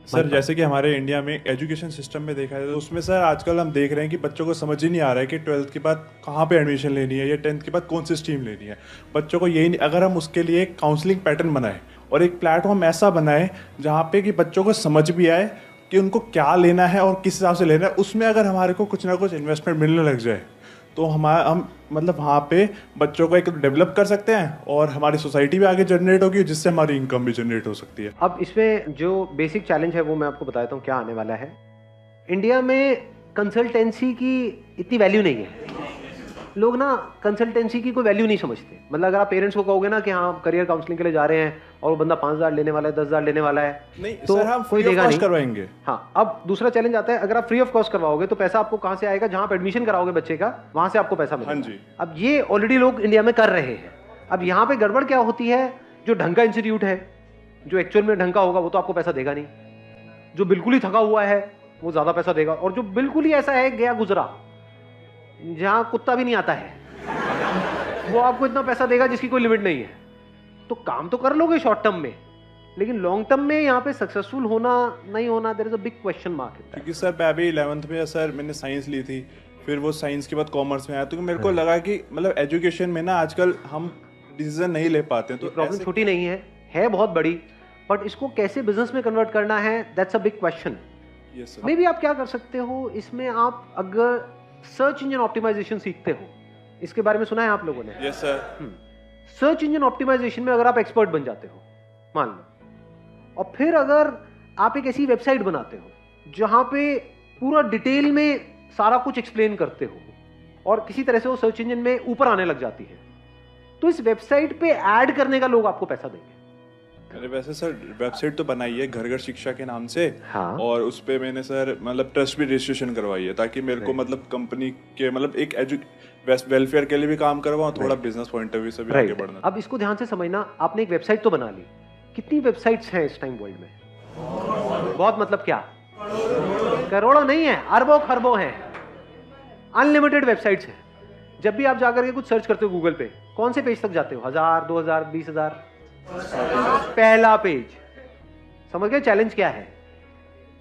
Sir जैसे कि हमारे इंडिया में एजुकेशन सिस्टम में देखा जाए तो उसमें सर आजकल हम देख रहे हैं कि बच्चों को समझ ही नहीं आ रहा है कि ट्वेल्थ के बाद कहाँ पे एडमिशन लेनी है या टेंथ के बाद कौन सी स्ट्रीम लेनी है। बच्चों को यही नहीं, अगर हम उसके लिए एक काउंसलिंग पैटर्न बनाएं और एक प्लेटफॉर्म ऐसा बनाएं जहाँ पे कि बच्चों को समझ भी आए कि उनको क्या लेना है और किस हिसाब से लेना है, उसमें अगर हमारे को कुछ ना कुछ इन्वेस्टमेंट मिलने लग जाए तो हम मतलब वहाँ पे बच्चों को एक डेवलप कर सकते हैं और हमारी सोसाइटी भी आगे जनरेट होगी जिससे हमारी इनकम भी जनरेट हो सकती है। अब इसमें जो बेसिक चैलेंज है वो मैं आपको बताता हूँ क्या आने वाला है। इंडिया में कंसल्टेंसी की इतनी वैल्यू नहीं है। लोग ना कंसल्टेंसी की कोई वैल्यू नहीं समझते। मतलब अगर आप पेरेंट्स को कहोगे ना कि हाँ करियर काउंसलिंग के लिए जा रहे हैं और वो बंदा 5,000 लेने वाला है, 10,000 लेने वाला है, नहीं तो सर हम कोई फ्री ऑफ देगा कॉस्ट नहीं करवाएंगे। हाँ, अब दूसरा चैलेंज आता है, अगर आप फ्री ऑफ कॉस्ट करवाओगे तो पैसा आपको कहाँ से आएगा? जहाँ आप एडमिशन कराओगे बच्चे का वहां से आपको पैसा मिलेगा। हाँ जी। अब ये ऑलरेडी लोग इंडिया में कर रहे हैं। अब यहाँ पे गड़बड़ क्या होती है, जो ढंग का इंस्टीट्यूट है, जो एक्चुअल में ढंग का होगा वो तो आपको पैसा देगा नहीं। जो बिल्कुल ही थका हुआ है वो ज्यादा पैसा देगा, और जो बिल्कुल ही ऐसा है गया गुजरा, जहां कुत्ता भी नहीं आता है, वो आपको इतना पैसा देगा जिसकी कोई लिमिट नहीं है। तो काम तो कर लोगे शॉर्ट टर्म में, लेकिन लॉन्ग टर्म में यहाँ पे सक्सेसफुल होना नहीं होना, there is a big question mark. क्योंकि सर मैं अभी 11th में सर मैंने साइंस ली थी, फिर वो साइंस के बाद कॉमर्स में आया तो मेरे को लगा कि मतलब एजुकेशन में ना आजकल हम डिसीजन नहीं ले पाते हैं। तो प्रॉब्लम छोटी नहीं है बहुत बड़ी, बट इसको कैसे बिजनेस में कन्वर्ट करना है, that's a big question. May be आप क्या कर सकते हो इसमें, आप अगर सर्च इंजन ऑप्टिमाइजेशन सीखते हो, इसके बारे में सुना है आप लोगों ने? Yes sir. Search engine optimisation में अगर आप एक्सपर्ट बन जाते हो मान लो, और फिर अगर आप एक ऐसी वेबसाइट बनाते हो जहां पे पूरा डिटेल में सारा कुछ एक्सप्लेन करते हो और किसी तरह से वो सर्च इंजन में ऊपर आने लग जाती है, तो इस वेबसाइट पे ऐड करने का लोग आपको पैसा देंगे। अरे वैसे सर वेबसाइट तो बनाई है घर घर शिक्षा के नाम से। हाँ। और उस पे मैंने सर मतलब ट्रस्ट भी रजिस्ट्रेशन करवाई है ताकि मेरे को मतलब कंपनी के मतलब एक वेलफेयर के लिए भी काम करवाऊं, थोड़ा बिजनेस पॉइंट ऑफ व्यू से भी आगे बढ़ना। अब इसको ध्यान से समझना, आपने एक वेबसाइट तो बना ली, कितनी वेबसाइट्स हैं इस टाइम वर्ल्ड में? बहुत, मतलब क्या करोड़ों नहीं है, अरबों खरबों हैं, अनलिमिटेड वेबसाइट्स हैं। जब भी आप जाकर के कुछ सर्च करते हो गूगल पे, कौन से पेज तक जाते हो? 1000, 2000, 20,000? पहला पेज। समझ गए चैलेंज क्या है?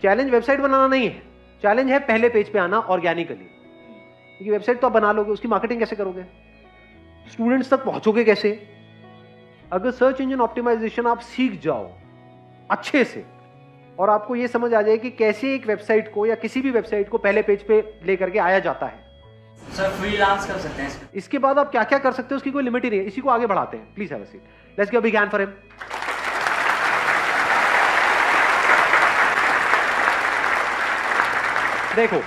चैलेंज वेबसाइट बनाना नहीं है, चैलेंज है पहले पेज पे आना ऑर्गेनिकली। क्योंकि वेबसाइट तो आप बना लोगे, उसकी मार्केटिंग कैसे करोगे? स्टूडेंट्स तक पहुंचोगे कैसे? अगर सर्च इंजन ऑप्टिमाइजेशन आप सीख जाओ अच्छे से और आपको यह समझ आ जाए कि कैसे एक वेबसाइट को या किसी भी वेबसाइट को पहले पेज पे लेकर के आया जाता है, सर फ्रीलांस कर सकते हैं। इसके बाद आप क्या क्या कर सकते हो उसकी कोई लिमिट ही नहीं है। इसी को आगे बढ़ाते हैं। Please have a seat, let's give a big hand for him. देखो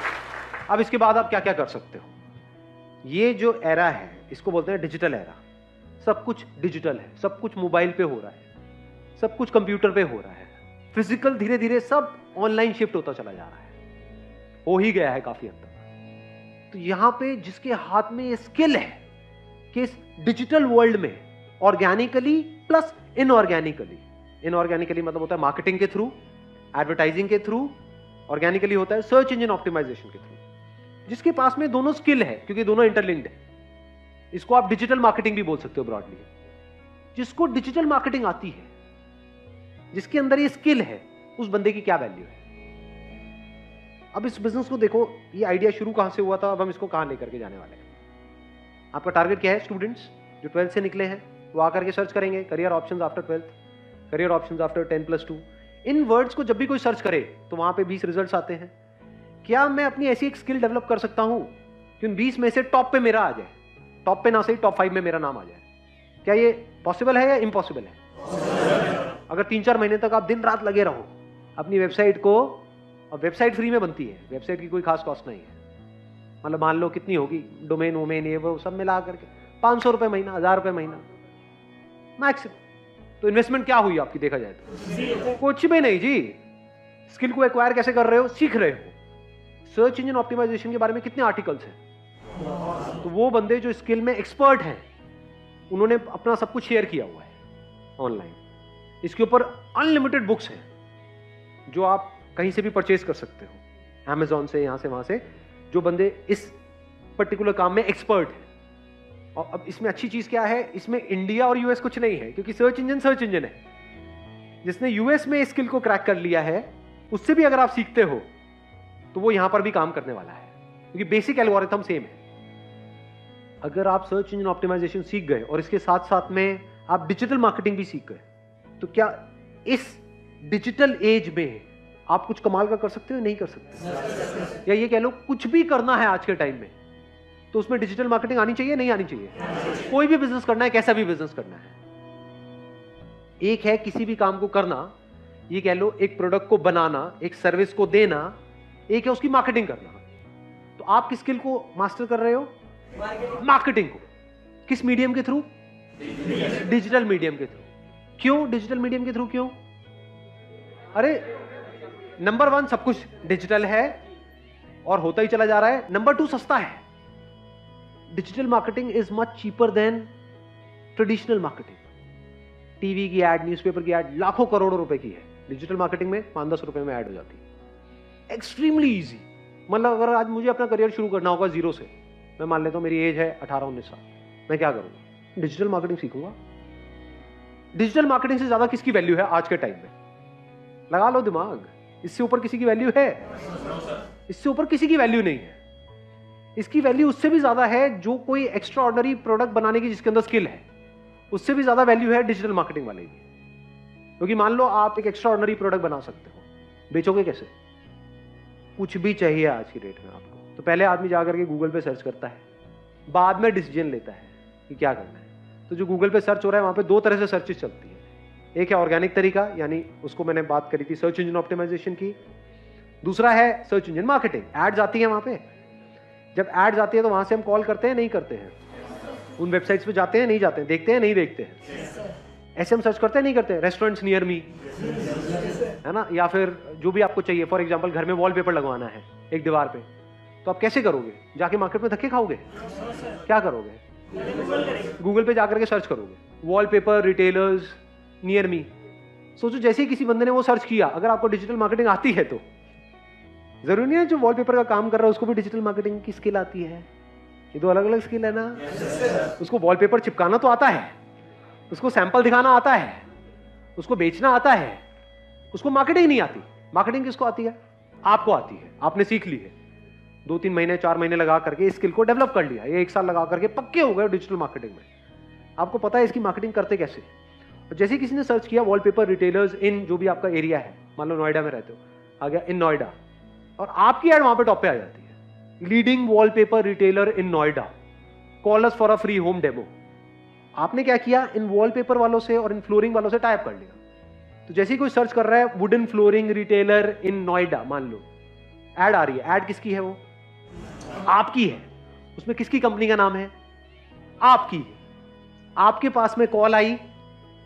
अब इसके बाद आप क्या क्या कर सकते हो। ये जो एरा है इसको बोलते हैं डिजिटल एरा। सब कुछ डिजिटल है, सब कुछ मोबाइल पे हो रहा है, सब कुछ कंप्यूटर पे हो रहा है। फिजिकल धीरे धीरे सब ऑनलाइन शिफ्ट होता चला जा रहा है, हो ही गया है काफी हद तक। तो यहां पे जिसके हाथ में ये स्किल है कि इस डिजिटल वर्ल्ड में ऑर्गेनिकली प्लस इनऑर्गेनिकली मतलब होता है मार्केटिंग के थ्रू, एडवर्टाइजिंग के थ्रू, ऑर्गेनिकली होता है सर्च इंजन ऑप्टिमाइजेशन के थ्रू। जिसके पास में दोनों स्किल है, क्योंकि दोनों इंटरलिंक्ड है, इसको आप डिजिटल मार्केटिंग भी बोल सकते हो ब्रॉडली। जिसको डिजिटल मार्केटिंग आती है, जिसके अंदर ये स्किल है, उस बंदे की क्या वैल्यू है। अब इस बिजनेस को देखो, ये आइडिया शुरू कहां से हुआ था, अब हम इसको कहां लेकर के जाने वाले हैं। आपका टारगेट क्या है? स्टूडेंट्स जो 12th से निकले हैं वो आकर के सर्च करेंगे career options after 12th, career options after 10+2। इन वर्ड्स को जब भी कोई सर्च करे तो वहां पे 20 रिजल्ट्स आते हैं। क्या मैं अपनी ऐसी एक स्किल डेवलप कर सकता हूं कि उन 20 में से टॉप पे मेरा आ जाए? टॉप पे ना सही, टॉप 5 में मेरा नाम आ जाए। क्या ये पॉसिबल है या इम्पॉसिबल है? अगर 3-4 महीने तक आप दिन रात लगे रहो अपनी वेबसाइट को, और वेबसाइट फ्री में बनती है, वेबसाइट की कोई खास कॉस्ट नहीं है। मतलब मान लो कितनी होगी, डोमेन वोमेन ये वो सब मिला करके 500 रुपए महीना, 1000 रुपए महीना मैक्सिमम। तो इन्वेस्टमेंट क्या हुई आपकी देखा जाए तो? कुछ भी नहीं जी। स्किल को एक्वायर कैसे कर रहे हो? सीख रहे हो। सर्च इंजन ऑप्टिमाइजेशन के बारे में कितने आर्टिकल्स हैं, तो वो बंदे जो स्किल में एक्सपर्ट हैं उन्होंने अपना सब कुछ शेयर किया हुआ है ऑनलाइन। इसके ऊपर अनलिमिटेड बुक्स हैं जो आप कहीं से भी परचेज कर सकते हो, Amazon से, यहां से वहां से, जो बंदे इस पर्टिकुलर काम में एक्सपर्ट हैं। और अब इसमें अच्छी चीज क्या है, इसमें इंडिया और यूएस कुछ नहीं है, क्योंकि सर्च इंजन है। जिसने यूएस में स्किल को क्रैक कर लिया है उससे भी अगर आप सीखते हो तो वो यहां पर भी काम करने वाला है, क्योंकि बेसिक एल्गोरिथम सेम है। अगर आप सर्च इंजन ऑप्टिमाइजेशन सीख गए और इसके साथ साथ में आप डिजिटल मार्केटिंग भी सीख गए, तो क्या इस डिजिटल एज में आप कुछ कमाल का कर सकते हो? नहीं कर सकते। या ये कह लो कुछ भी करना है आज के टाइम में तो उसमें डिजिटल मार्केटिंग आनी चाहिए, नहीं आनी चाहिए? कोई भी बिजनेस करना है, कैसा भी बिजनेस करना है, एक है किसी भी काम को करना, ये कह लो एक प्रोडक्ट को बनाना, एक सर्विस को देना, एक है उसकी मार्केटिंग करना। तो आप किस स्किल को मास्टर कर रहे हो? मार्केटिंग को। किस मीडियम के थ्रू? डिजिटल मीडियम के थ्रू। क्यों डिजिटल मीडियम के थ्रू? क्यों? अरे नंबर 1 सब कुछ डिजिटल है और होता ही चला जा रहा है। नंबर 2 सस्ता है। Digital marketing is much cheaper than traditional marketing. TV की एड, न्यूज़पेपर की एड लाखों करोड़ों रुपए की है, डिजिटल मार्केटिंग में 5-10 रुपए में ऐड हो जाती है। Extremely easy. मतलब अगर आज मुझे अपना करियर शुरू करना होगा जीरो से, मैं मान लेता हूं मेरी एज है 18-19 साल, मैं क्या करूंगा? डिजिटल मार्केटिंग सीखूंगा। डिजिटल मार्केटिंग से ज्यादा किसकी वैल्यू है आज के टाइम में? लगा लो दिमाग। इससे ऊपर किसी की वैल्यू है? इससे ऊपर किसी की वैल्यू नहीं है। इसकी वैल्यू उससे भी ज्यादा है जो कोई एक्स्ट्रा ऑर्डिनरी प्रोडक्ट बनाने की जिसके अंदर स्किल है, उससे भी ज्यादा वैल्यू है डिजिटल मार्केटिंग वाले की। क्योंकि मान लो आप एक एक्स्ट्रा ऑर्डिनरी प्रोडक्ट बना सकते हो, बेचोगे कैसे? कुछ भी चाहिए आज की डेट में आपको, तो पहले आदमी जाकर के गूगल पे सर्च करता है, बाद में डिसीजन लेता है कि क्या करना है। तो जो गूगल पे सर्च हो रहा है वहां पे 2 तरह से सर्चेस चलती है। एक है ऑर्गेनिक तरीका, यानी उसको मैंने बात करी थी सर्च इंजन ऑप्टिमाइजेशन की। दूसरा है सर्च इंजन मार्केटिंग। एड्स आती है वहां पे, जब एड्स आती है तो वहां से हम कॉल करते हैं, नहीं करते हैं? उन वेबसाइट्स पे जाते हैं, नहीं जाते हैं? देखते हैं, नहीं देखते हैं? ऐसे हम सर्च करते हैं, नहीं करते? रेस्टोरेंट्स नियर मी, है ना? या फिर जो भी आपको चाहिए, फॉर एग्जांपल घर में वॉलपेपर लगवाना है एक दीवार पे, तो आप कैसे करोगे? जाके मार्केट में धक्के खाओगे? क्या करोगे? गूगल पे जाकर के सर्च करोगे, वॉलपेपर रिटेलर्स नियर मी। सोचो जैसे ही किसी बंदे ने वो सर्च किया, अगर आपको डिजिटल मार्केटिंग आती है तो जरूरी नहीं है जो वॉलपेपर का काम कर रहा है उसको भी डिजिटल मार्केटिंग की स्किल आती है। ये 2 अलग अलग स्किल है ना। उसको वॉलपेपर चिपकाना तो आता है, उसको सैंपल दिखाना आता है, उसको बेचना आता है, उसको मार्केटिंग नहीं आती। मार्केटिंग किसको आती है? आपको आती है, आपने सीख ली है। 2-3 महीने 4 महीने लगा करके इस स्किल को डेवलप कर लिया, ये 1 साल लगा करके पक्के हो गए डिजिटल मार्केटिंग में। आपको पता है इसकी मार्केटिंग करते कैसे। और जैसे किसी ने सर्च किया वॉलपेपर रिटेलर्स इन जो भी आपका एरिया है, मान लो नोएडा में रहते हो, आ गया इन नोएडा, और आपकी एड वहां पे टॉप पे आ जाती है, leading wallpaper retailer in Noida, call us for a free home demo. आपने क्या किया? इन वॉलपेपर वालों से और इन फ्लोरिंग वालों से टाइप कर लिया। तो जैसे ही कोई सर्च कर रहा है wooden flooring retailer in Noida, मान लो एड आ रही है। एड किसकी है? वो आपकी है। उसमें किसकी कंपनी का नाम है? आपकी है। आपके पास में कॉल आई,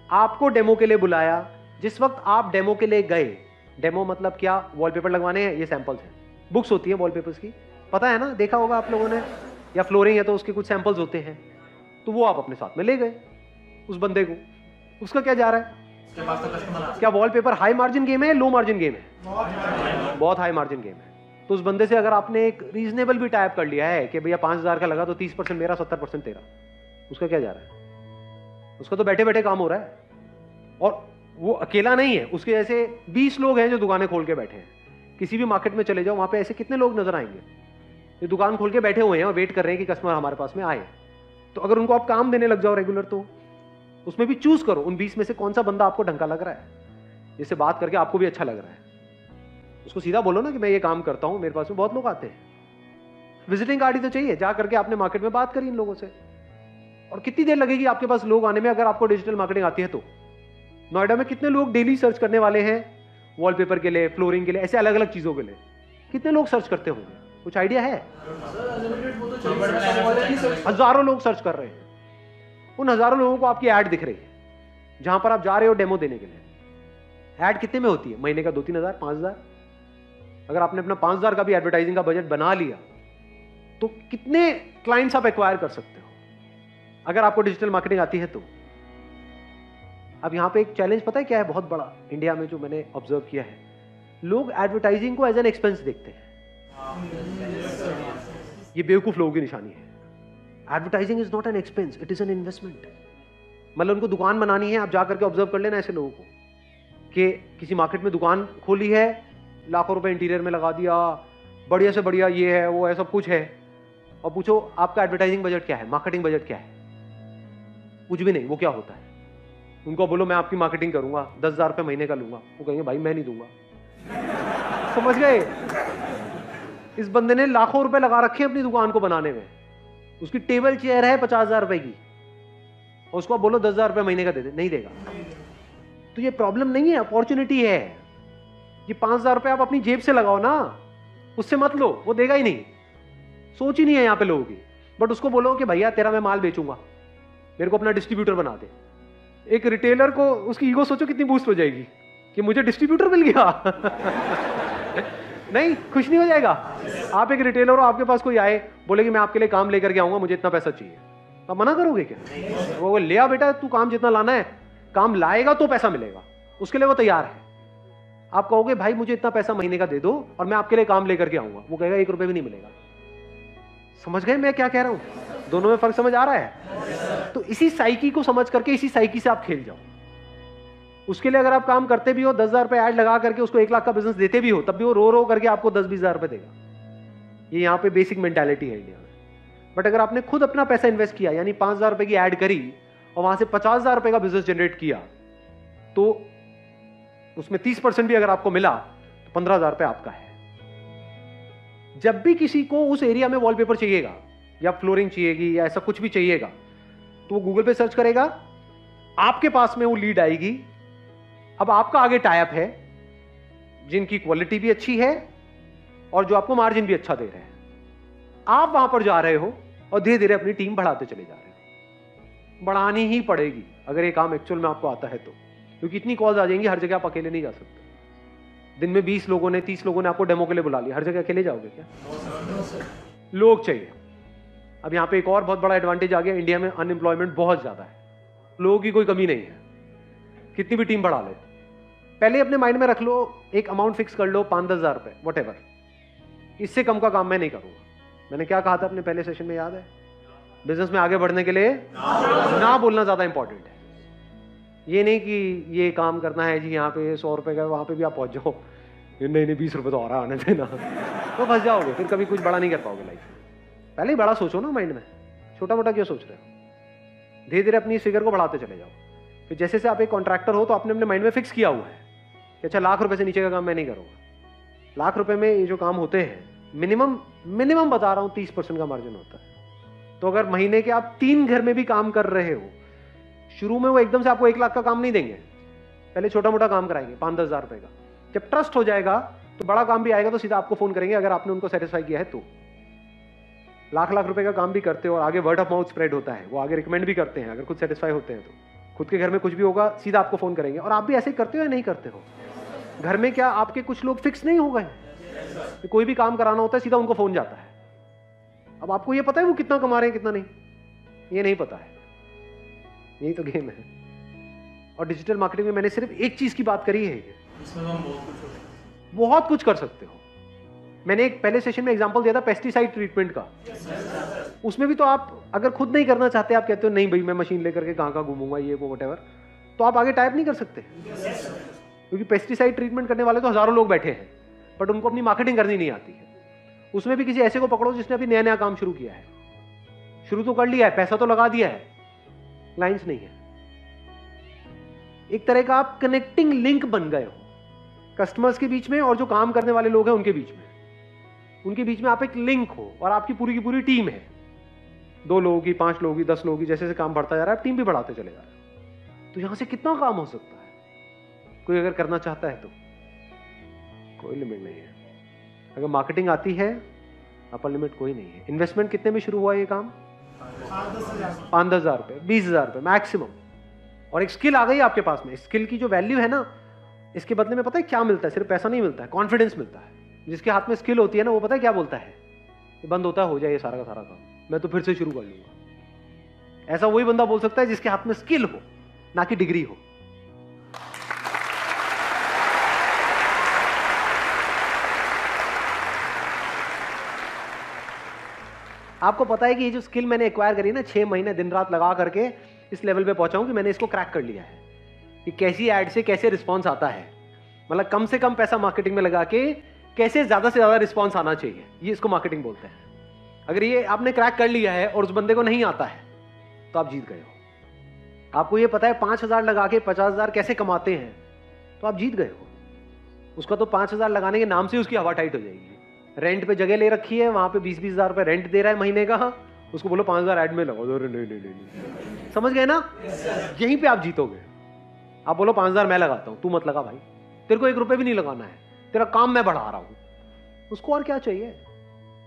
आपको डेमो के लिए बुलाया। जिस वक्त आप डेमो के लिए गए, डेमो मतलब क्या? वॉलपेपर लगवाने हैं, ये सैंपल्स हैं, बुक्स होती है वॉलपेपर्स की, पता है ना, देखा होगा आप लोगों ने। या फ्लोरिंग है तो उसके कुछ सैंपल्स होते हैं, तो वो आप अपने साथ में ले गए उस बंदे को। उसका क्या जा रहा है? क्या वॉलपेपर हाई मार्जिन गेम है, लो मार्जिन गेम है? बहुत हाई मार्जिन गेम है। तो उस बंदे से अगर आपने एक रीजनेबल भी टाइप कर लिया है कि भैया 5000 का लगा तो 30% मेरा, 70% तेरा, उसका क्या जा रहा है? उसका तो बैठे बैठे काम हो रहा है। और वो अकेला नहीं है, उसके जैसे 20 लोग हैं जो दुकानें खोल के बैठे हैं। किसी भी मार्केट में चले जाओ, वहां पे ऐसे कितने लोग नजर आएंगे ये दुकान खोल के बैठे हुए हैं और वेट कर रहे हैं कि कस्टमर हमारे पास में आए। तो अगर उनको आप काम देने लग जाओ रेगुलर, तो उसमें भी चूज करो उन 20 में से कौन सा बंदा आपको ढंग का लग रहा है, जिससे बात करके आपको भी अच्छा लग रहा है। उसको सीधा बोलो ना कि मैं ये काम करता हूं, मेरे पास में बहुत लोग आते हैं। विजिटिंग कार्ड ही तो चाहिए। जा करके आपने मार्केट में बात करी इन लोगों से, और कितनी देर लगेगी आपके पास लोग आने में अगर आपको डिजिटल मार्केटिंग आती है तो। नोएडा में कितने लोग डेली सर्च करने वाले हैं वॉलपेपर के लिए, फ्लोरिंग के लिए, ऐसे अलग अलग चीजों के लिए? कितने लोग सर्च करते होंगे? कुछ आइडिया है? हजारों लोग सर्च कर रहे हैं। उन हजारों लोगों को आपकी ऐड दिख रही है जहां पर आप जा रहे हो डेमो देने के लिए। ऐड कितने में होती है? महीने का 2-3 हजार, 5 हजार। अगर आपने अपना 5 हजार का भी एडवर्टाइजिंग का बजट बना लिया तो कितने क्लाइंट्स आप एक्वायर कर सकते हो अगर आपको डिजिटल मार्केटिंग आती है तो। अब यहां पे एक चैलेंज पता है क्या है बहुत बड़ा इंडिया में, जो मैंने ऑब्जर्व किया है, लोग एडवर्टाइजिंग को एज एन एक्सपेंस देखते हैं। ये बेवकूफ लोगों की निशानी है। Advertising is not an expense, it is an investment. मतलब उनको दुकान बनानी है, आप जाकर के ऑब्जर्व कर लेना ऐसे लोगों को कि किसी मार्केट में दुकान खोली है, लाखों रुपए इंटीरियर में लगा दिया, बढ़िया से बढ़िया ये है वो है सब कुछ है, और पूछो आपका एडवर्टाइजिंग बजट क्या है, मार्केटिंग बजट क्या है, कुछ भी नहीं। वो क्या होता है? उनको बोलो मैं आपकी मार्केटिंग करूंगा, 10,000 रुपये महीने का लूंगा, वो कहेंगे भाई मैं नहीं दूंगा। समझ गए? इस बंदे ने लाखों रुपए लगा रखे हैं अपनी दुकान को बनाने में, उसकी टेबल चेयर है 50,000 रुपए की, और उसको बोलो 10,000 रुपये महीने का दे दे, नहीं देगा। तो ये प्रॉब्लम नहीं है, अपॉर्चुनिटी है। ये 5,000 रुपये आप अपनी जेब से लगाओ ना, उससे मत लो, वो देगा ही नहीं। सोच ही नहीं है यहाँ पे लोगों की। बट उसको बोलो कि भैया तेरा मैं माल बेचूंगा, मेरे को अपना डिस्ट्रीब्यूटर बना दे। एक रिटेलर को उसकी ईगो सोचो कितनी बूस्ट हो जाएगी कि मुझे डिस्ट्रीब्यूटर मिल गया। नहीं, खुश नहीं हो जाएगा? आप एक रिटेलर हो, आपके पास कोई आए बोले कि मैं आपके लिए काम लेकर के आऊंगा, मुझे इतना पैसा चाहिए, तो आप मना करोगे क्या? वो ले आ बेटा, तू काम जितना लाना है, काम लाएगा तो पैसा मिलेगा, उसके लिए वो तैयार है। आप कहोगे भाई मुझे इतना पैसा महीने का दे दो और मैं आपके लिए काम लेकर के आऊंगा, वो कहेगा 1 रुपए भी नहीं मिलेगा। समझ गए मैं क्या कह रहा हूं? दोनों में फर्क समझ आ रहा है? तो इसी साइकी को समझ करके इसी साइकी से आप खेल जाओ। उसके लिए अगर आप काम करते भी हो, 10,000 रुपए ऐड लगा करके उसको 1 लाख का बिजनेस देते भी हो, तब भी वो रो रो करके आपको 10-20 हजार रुपए देगा। ये यहाँ पे बेसिक मेंटालिटी है इंडिया में। बट अगर आपने खुद अपना पैसा इन्वेस्ट किया, यानी 5,000 रुपए की ऐड करी और वहां से 50,000 रुपए का बिजनेस जनरेट किया, तो उसमें 30% भी अगर आपको मिला तो 15,000 रुपए आपका है। जब भी किसी को उस एरिया में वॉलपेपर चाहिएगा या फ्लोरिंग चाहिएगी या ऐसा कुछ भी चाहिएगा, तो वो गूगल पे सर्च करेगा, आपके पास में वो लीड आएगी। अब आपका आगे टाइप है जिनकी क्वालिटी भी अच्छी है और जो आपको मार्जिन भी अच्छा दे रहे हैं। आप वहां पर जा रहे हो और धीरे धीरे अपनी टीम बढ़ाते चले जा रहे हो। बढ़ानी ही पड़ेगी अगर ये काम एक्चुअल में आपको आता है तो, क्योंकि इतनी कॉल्स आ जाएंगी, हर जगह आप अकेले नहीं जा सकते। दिन में 20 लोगों ने 30 लोगों ने आपको डेमो के लिए बुला लिया, हर जगह अकेले जाओगे क्या? लोग चाहिए। अब यहाँ पे एक और बहुत बड़ा एडवांटेज आ गया, इंडिया में अनएम्प्लॉयमेंट बहुत ज्यादा है, लोगों की कोई कमी नहीं है, कितनी भी टीम बढ़ा ले। पहले अपने माइंड में रख लो, एक अमाउंट फिक्स कर लो, 5-10 हजार रुपए, वट एवर, इससे कम का काम मैं नहीं करूंगा। मैंने क्या कहा था अपने पहले सेशन में, याद है? बिजनेस में आगे बढ़ने के लिए ना बोलना ज्यादा इंपॉर्टेंट है। ये नहीं कि ये काम करना है जी, यहाँ पे 100 रुपए का, वहां पे भी आप पहुंच जाओ, नहीं 20 रुपए तो आ रहा आने देना, तो फंस जाओगे, फिर कभी कुछ बड़ा नहीं कर पाओगे लाइफ में। पहले ही बड़ा सोचो ना माइंड में, छोटा मोटा क्यों सोच रहे हो? धीरे धीरे अपनी फिगर को बढ़ाते चले जाओ। फिर जैसे से आप एक कॉन्ट्रैक्टर हो तो आपने अपने माइंड में फिक्स किया हुआ है कि अच्छा 1,00,000 रुपए से नीचे का काम मैं नहीं करूंगा। 1,00,000 रुपए में ये जो काम होते हैं, मिनिमम बता रहा हूं 30% का मार्जिन होता है। तो अगर महीने के आप 3 घर में भी काम कर रहे हो, शुरू में वो एकदम से आपको 1 लाख का काम नहीं देंगे, पहले छोटा मोटा काम कराएंगे 5-10 हजार रुपए का। जब ट्रस्ट हो जाएगा तो बड़ा काम भी आएगा तो सीधा आपको फोन करेंगे, अगर आपने उनको सेटिस्फाई किया है तो। लाख रुपए का काम भी करते हो और आगे वर्ड ऑफ माउथ स्प्रेड होता है, वो आगे रिकमेंड भी करते हैं, अगर खुद सेटिस्फाई होते हैं तो। खुद के घर में कुछ भी होगा सीधा आपको फोन करेंगे। और आप भी ऐसे ही करते हो या नहीं करते हो? घर में क्या आपके कुछ लोग फिक्स नहीं हो गए? कोई भी काम कराना होता है सीधा उनको फोन जाता है। अब आपको ये पता है वो कितना कमा रहे हैं कितना नहीं? ये नहीं पता है। यही तो गेम है। और डिजिटल मार्केटिंग में मैंने सिर्फ एक चीज की बात करी है, इसमें हम बहुत कुछ कर सकते हो। मैंने एक पहले सेशन में एग्जांपल दिया था पेस्टिसाइड ट्रीटमेंट का। उसमें भी तो आप अगर खुद नहीं करना चाहते, आप कहते हो नहीं भाई मैं मशीन लेकर के कहां घूमूंगा, ये वो व्हाटएवर, तो आप आगे टाइप नहीं कर सकते, क्योंकि पेस्टिसाइड ट्रीटमेंट करने वाले तो हजारों लोग बैठे हैं, बट उनको अपनी मार्केटिंग करनी नहीं आती है। उसमें भी किसी ऐसे को पकड़ो जिसने अभी नया नया काम शुरू किया है, शुरू तो कर लिया है, पैसा तो लगा दिया है, क्लाइंट्स नहीं है। एक तरह का आप कनेक्टिंग लिंक बन गए हो कस्टमर्स के बीच में और जो काम करने वाले लोग हैं उनके बीच में। उनके बीच में आप एक लिंक हो और आपकी पूरी की पूरी टीम है, 2 लोगों की, 5 लोगों की, 10 लोगों की। जैसे जैसे काम बढ़ता जा रहा है आप टीम भी बढ़ाते चले जा रहे हो। तो यहां से कितना काम हो सकता है, कोई अगर करना चाहता है तो कोई लिमिट नहीं है। अगर मार्केटिंग आती है अपर लिमिट कोई नहीं है। इन्वेस्टमेंट कितने में शुरू हुआ ये काम? 5-10 हजार रुपए, 20 हजार रुपए मैक्सिमम। और एक स्किल आ गई आपके पास में। स्किल की जो वैल्यू है ना, इसके बदले में पता है क्या मिलता है? सिर्फ पैसा नहीं मिलता है, कॉन्फिडेंस मिलता है। जिसके हाथ में स्किल होती है ना, वो पता है क्या बोलता है? ये बंद होता है, हो जाए ये सारा का सारा काम, मैं तो फिर से शुरू कर लूंगा। ऐसा वही बंदा बोल सकता है जिसके हाथ में स्किल हो, ना कि डिग्री हो। आपको पता है कि ये जो स्किल मैंने एक्वायर करी ना, 6 महीने दिन रात लगा करके इस लेवल पे पहुंचा हूं कि मैंने इसको क्रैक कर लिया है कि कैसी एड से कैसे रिस्पॉन्स आता है। मतलब कम से कम पैसा मार्केटिंग में लगा के कैसे ज्यादा से ज्यादा रिस्पॉन्स आना चाहिए, ये इसको मार्केटिंग बोलते हैं। अगर ये आपने क्रैक कर लिया है और उस बंदे को नहीं आता है तो आप जीत गए हो। आपको ये पता है 5,000 लगा के 50,000 कैसे कमाते हैं तो आप जीत गए हो। उसका तो 5,000 लगाने के नाम से उसकी हवा टाइट हो जाएगी। रेंट पे जगह ले रखी है, वहां पे 20-20 हजार रुपए रेंट दे रहा है महीने का, उसको बोलो 5,000 ऐड में लगाओ, नहीं, समझ गए ना? यहीं पे आप जीतोगे। आप बोलो 5,000 मैं लगाता हूं, तू मत लगा भाई, तेरे को 1 रुपए भी नहीं लगाना है, तेरा काम मैं बढ़ा रहा हूं। उसको और क्या चाहिए?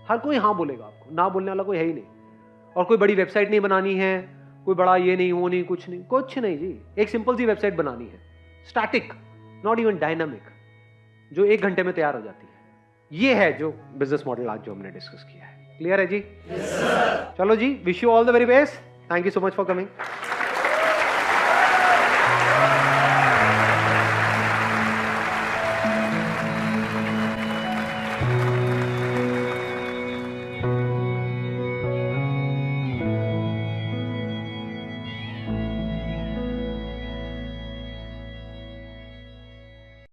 हर कोई हाँ बोलेगा आपको, ना बोलने वाला कोई है ही नहीं। और कोई बड़ी वेबसाइट नहीं बनानी है, कोई बड़ा ये नहीं वो नहीं, कुछ नहीं जी। एक सिंपल सी वेबसाइट बनानी है, स्टैटिक, नॉट इवन डायनामिक, जो 1 घंटे में तैयार हो जाती है। ये है जो बिजनेस मॉडल आज जो हमने डिस्कस किया है। क्लियर है जी? चलो जी, wish you all the very best. Thank you so much for coming.